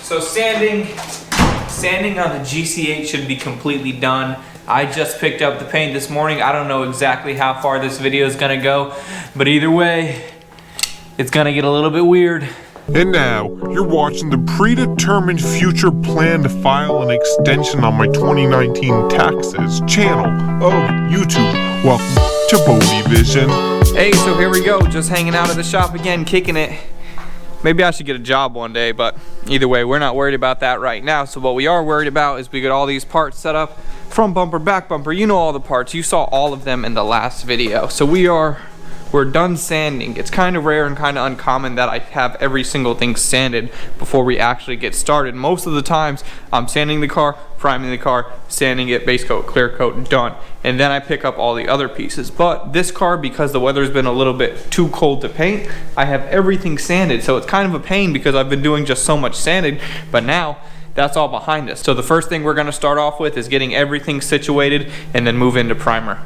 So sanding on the GC8 should be completely done. I just picked up the paint this morning. I don't know exactly how far this video is gonna go, but either way, it's gonna get a little bit weird. And now, you're watching the predetermined future plan to file an extension on my 2019 taxes channel of YouTube. Welcome to Bodie Vision. Hey, so here we go, just hanging out at the shop again, kicking it. Maybe I should get a job one day, but either way, we're not worried about that right now. So what we are worried about is we got all these parts set up, front bumper, back bumper, you know all the parts. You saw all of them in the last video. So we're done sanding. It's kind of rare and kind of uncommon that I have every single thing sanded before we actually get started. Most of the times, I'm sanding the car, priming the car, sanding it, base coat, clear coat, done. And then I pick up all the other pieces. But this car, because the weather's been a little bit too cold to paint, I have everything sanded. So it's kind of a pain because I've been doing just so much sanding, but now that's all behind us. So the first thing we're gonna start off with is getting everything situated and then move into primer.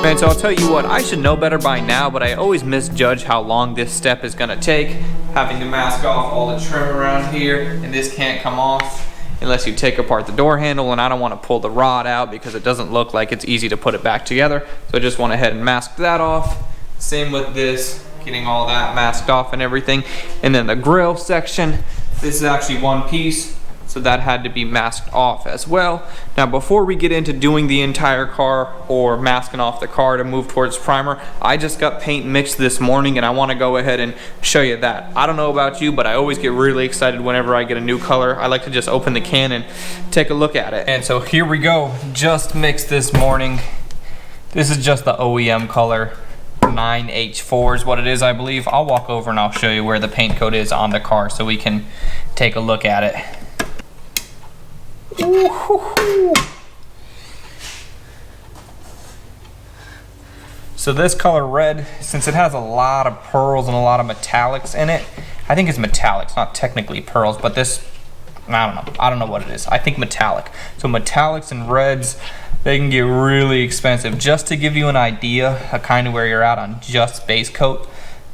Man, so I'll tell you what, I should know better by now, but I always misjudge how long this step is gonna take. Having to mask off all the trim around here, and this can't come off unless you take apart the door handle, and I don't wanna pull the rod out because it doesn't look like it's easy to put it back together. So I just went ahead and masked that off. Same with this, getting all that masked off and everything. And then the grill section, this is actually one piece, so that had to be masked off as well. Now before we get into doing the entire car or masking off the car to move towards primer, I just got paint mixed this morning and I wanna go ahead and show you that. I don't know about you, but I always get really excited whenever I get a new color. I like to just open the can and take a look at it. And so here we go, just mixed this morning. This is just the OEM color. 9H4 is what it is, I believe. I'll walk over and I'll show you where the paint coat is on the car so we can take a look at it. So this color red, since it has a lot of pearls and a lot of metallics in it, I think it's metallics, not technically pearls, but this, I don't know what it is. I think metallic. So metallics and reds, they can get really expensive. Just to give you an idea of kind of where you're at on just base coat,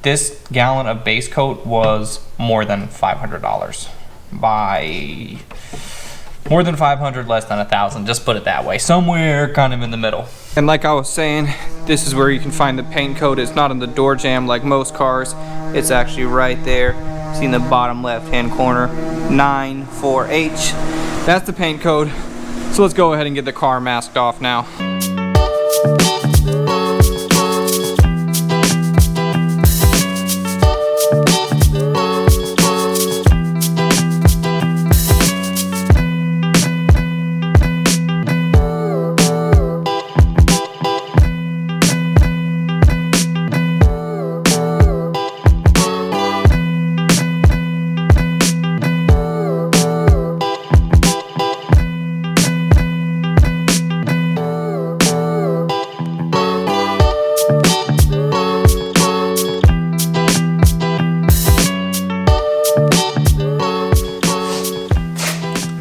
this gallon of base coat was more than $500 by more than 500, less than 1,000, just put it that way. Somewhere kind of in the middle. And like I was saying, this is where you can find the paint coat. It's not in the door jamb like most cars. It's actually right there. See in the bottom left-hand corner, 94H. That's the paint code. So let's go ahead and get the car masked off now.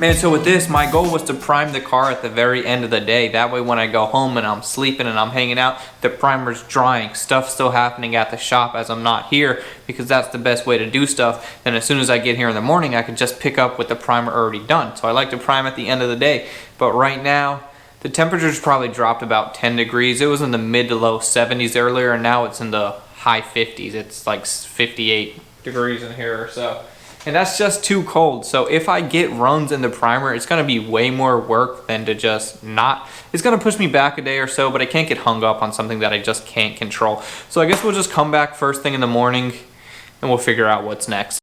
And so with this, my goal was to prime the car at the very end of the day. That way when I go home and I'm sleeping and I'm hanging out, the primer's drying. Stuff's still happening at the shop as I'm not here, because that's the best way to do stuff. Then as soon as I get here in the morning, I can just pick up with the primer already done. So I like to prime at the end of the day. But right now, the temperature's probably dropped about 10 degrees. It was in the mid to low 70s earlier, and now it's in the high 50s. It's like 58 degrees in here or so. And that's just too cold. So if I get runs in the primer, it's gonna be way more work than to just not. It's gonna push me back a day or so, but I can't get hung up on something that I just can't control. So I guess we'll just come back first thing in the morning and we'll figure out what's next.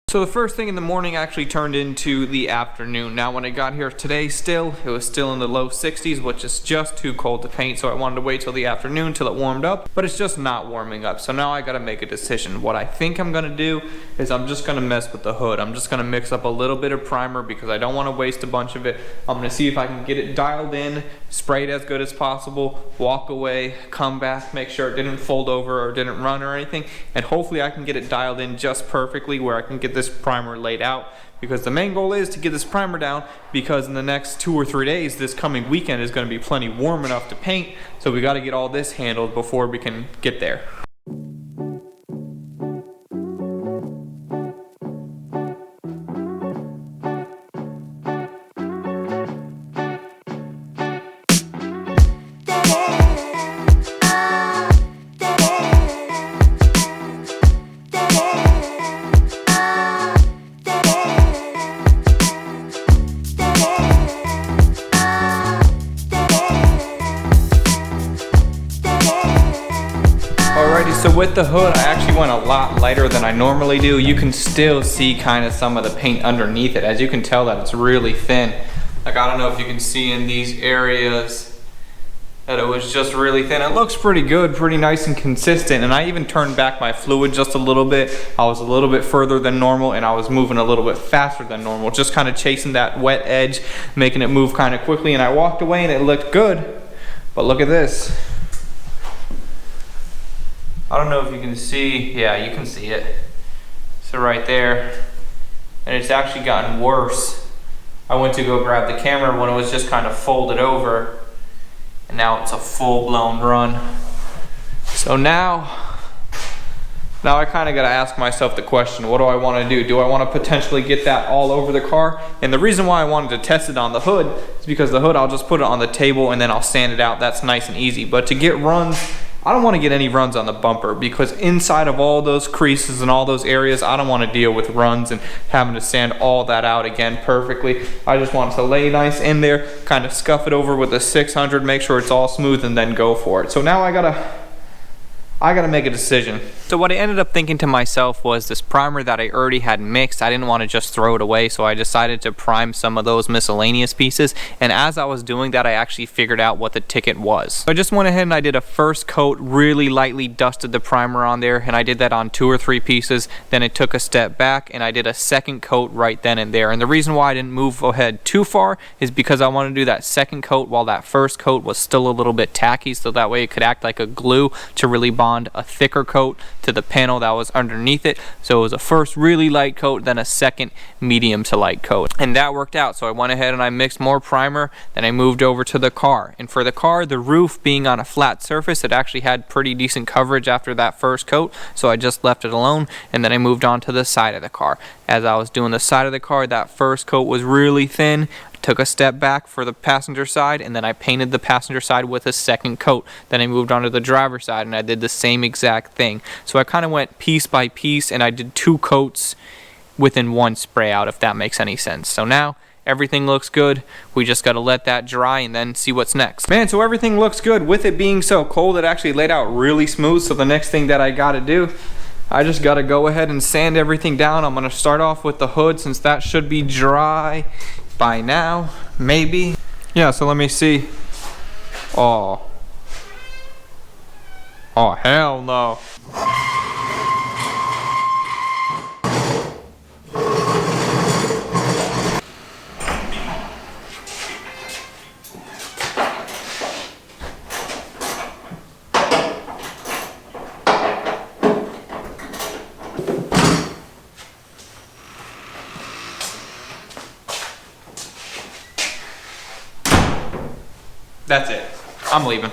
So the first thing in the morning actually turned into the afternoon. Now when I got here today it was still in the low 60s, which is just too cold to paint, so I wanted to wait till the afternoon till it warmed up, but it's just not warming up. So now I gotta make a decision. What I think I'm gonna do is I'm just gonna mess with the hood. I'm just gonna mix up a little bit of primer because I don't wanna waste a bunch of it. I'm gonna see if I can get it dialed in, spray it as good as possible, walk away, come back, make sure it didn't fold over or didn't run or anything, and hopefully I can get it dialed in just perfectly where I can get this primer laid out, because the main goal is to get this primer down, because in the next 2 or 3 days this coming weekend is going to be plenty warm enough to paint, so we got to get all this handled before we can get there. So with the hood, I actually went a lot lighter than I normally do. You can still see kind of some of the paint underneath it. As you can tell that it's really thin. Like, I don't know if you can see in these areas that it was just really thin. It looks pretty good, pretty nice and consistent. And I even turned back my fluid just a little bit. I was a little bit further than normal and I was moving a little bit faster than normal. Just kind of chasing that wet edge, making it move kind of quickly. And I walked away and it looked good. But look at this. I don't know if you can see, yeah, you can see it. So right there, and it's actually gotten worse. I went to go grab the camera when it was just kind of folded over, and now it's a full-blown run. So now I kind of got to ask myself the question, what do I want to do? Do I want to potentially get that all over the car? And the reason why I wanted to test it on the hood is because the hood, I'll just put it on the table and then I'll sand it out. That's nice and easy. But to get runs, I don't want to get any runs on the bumper, because inside of all those creases and all those areas, I don't want to deal with runs and having to sand all that out again perfectly. I just want it to lay nice in there, kind of scuff it over with a 600, make sure it's all smooth, and then go for it. So now I gotta make a decision. So what I ended up thinking to myself was, this primer that I already had mixed, I didn't want to just throw it away, so I decided to prime some of those miscellaneous pieces. And as I was doing that, I actually figured out what the ticket was. So I just went ahead and I did a first coat, really lightly dusted the primer on there, and I did that on 2 or 3 pieces. Then I took a step back and I did a second coat right then and there. And the reason why I didn't move ahead too far is because I wanted to do that second coat while that first coat was still a little bit tacky, so that way it could act like a glue to really bond a thicker coat to the panel that was underneath it. So it was a first really light coat, then a second medium to light coat, and that worked out. So I went ahead and I mixed more primer, then I moved over to the car. And for the car, the roof being on a flat surface, it actually had pretty decent coverage after that first coat, so I just left it alone. And then I moved on to the side of the car. As I was doing the side of the car, that first coat was really thin. Took a step back for the passenger side, and then I painted the passenger side with a second coat. Then I moved on to the driver's side and I did the same exact thing. So I kind of went piece by piece and I did 2 coats within 1 spray out, if that makes any sense. So now everything looks good. We just got to let that dry and then see what's next. Man, so everything looks good. With it being so cold, it actually laid out really smooth. So the next thing that I got to do, I just got to go ahead and sand everything down. I'm going to start off with the hood, since that should be dry by now, maybe. Yeah, so let me see. Oh hell no. That's it. I'm leaving.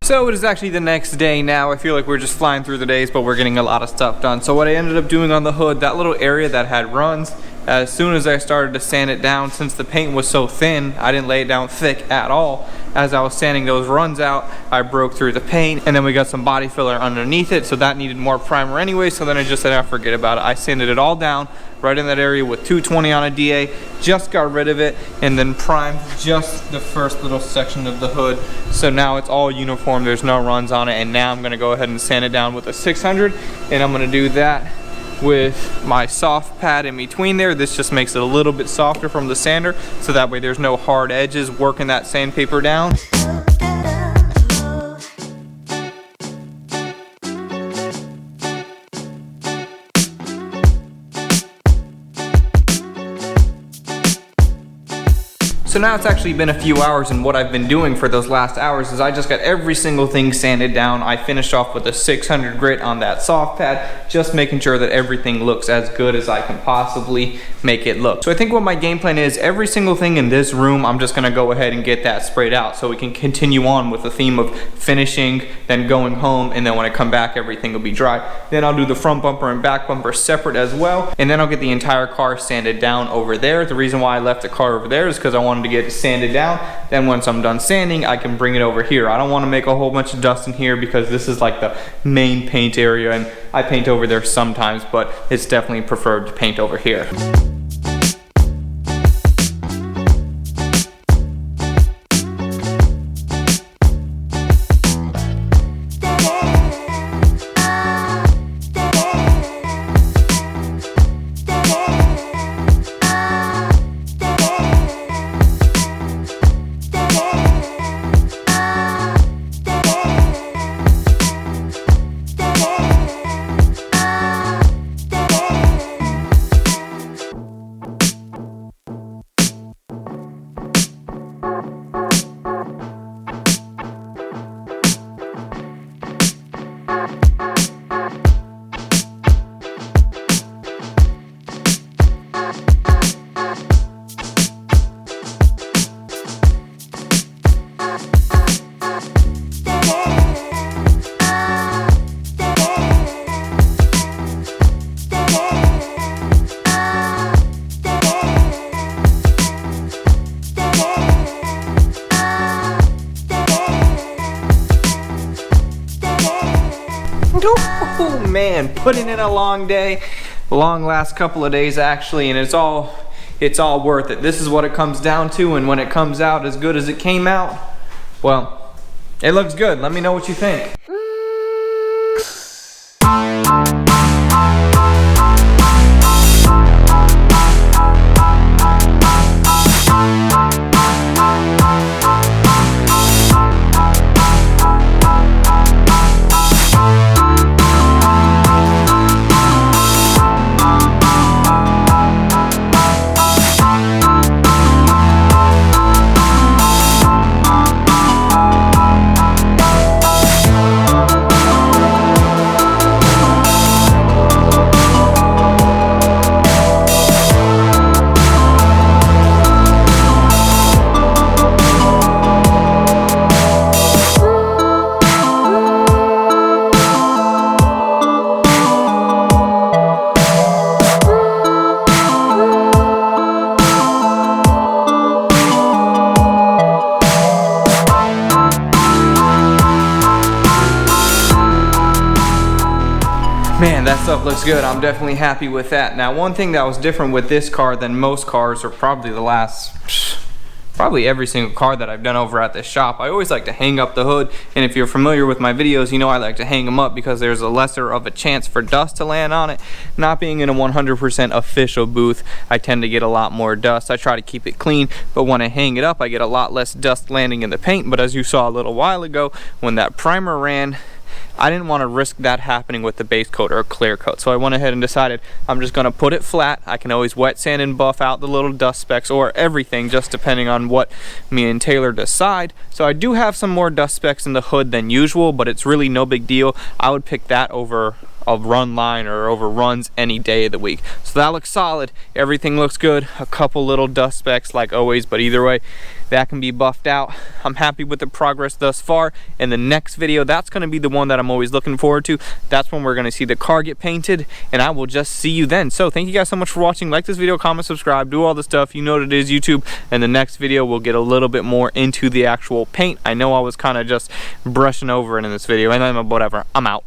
So it is actually the next day now. I feel like we're just flying through the days, but we're getting a lot of stuff done. So what I ended up doing on the hood, that little area that had runs, as soon as I started to sand it down, since the paint was so thin, I didn't lay it down thick at all. As I was sanding those runs out, I broke through the paint, and then we got some body filler underneath it, so that needed more primer anyway, so then I just said, I forget about it. I sanded it all down right in that area with 220 on a DA, just got rid of it, and then primed just the first little section of the hood. So now it's all uniform, there's no runs on it, and now I'm gonna go ahead and sand it down with a 600, and I'm gonna do that with my soft pad in between there. This just makes it a little bit softer from the sander, so that way there's no hard edges working that sandpaper down. So now it's actually been a few hours, and what I've been doing for those last hours is I just got every single thing sanded down. I finished off with a 600 grit on that soft pad, just making sure that everything looks as good as I can possibly make it look. So I think what my game plan is, every single thing in this room, I'm just gonna go ahead and get that sprayed out so we can continue on with the theme of finishing, then going home, and then when I come back, everything will be dry. Then I'll do the front bumper and back bumper separate as well, and then I'll get the entire car sanded down over there. The reason why I left the car over there is because I wanted to get it sanded down. Then once I'm done sanding, I can bring it over here. I don't want to make a whole bunch of dust in here because this is like the main paint area, and I paint over there sometimes, but it's definitely preferred to paint over here. Oh man, putting in a long day, long last couple of days actually, and it's all worth it. This is what it comes down to, and when it comes out as good as it came out, well, it looks good. Let me know what you think. Man, that stuff looks good. I'm definitely happy with that. Now, one thing that was different with this car than most cars, or probably the last, probably every single car that I've done over at this shop, I always like to hang up the hood. And if you're familiar with my videos, you know I like to hang them up because there's a lesser of a chance for dust to land on it. Not being in a 100% official booth, I tend to get a lot more dust. I try to keep it clean, but when I hang it up, I get a lot less dust landing in the paint. But as you saw a little while ago, when that primer ran, I didn't want to risk that happening with the base coat or clear coat. So I went ahead and decided I'm just going to put it flat. I can always wet sand and buff out the little dust specks or everything, just depending on what me and Taylor decide. So I do have some more dust specks in the hood than usual, but it's really no big deal. I would pick that over a run line or over runs any day of the week. So that looks solid. Everything looks good. A couple little dust specks like always, but either way, that can be buffed out. I'm happy with the progress thus far. In the next video, that's going to be the one that I'm always looking forward to. That's when we're going to see the car get painted, and I will just see you then. So thank you guys so much for watching. Like this video, comment, subscribe, do all the stuff. You know what it is, YouTube. And the next video, we'll get a little bit more into the actual paint. I know I was kind of just brushing over it in this video, and then whatever. I'm out.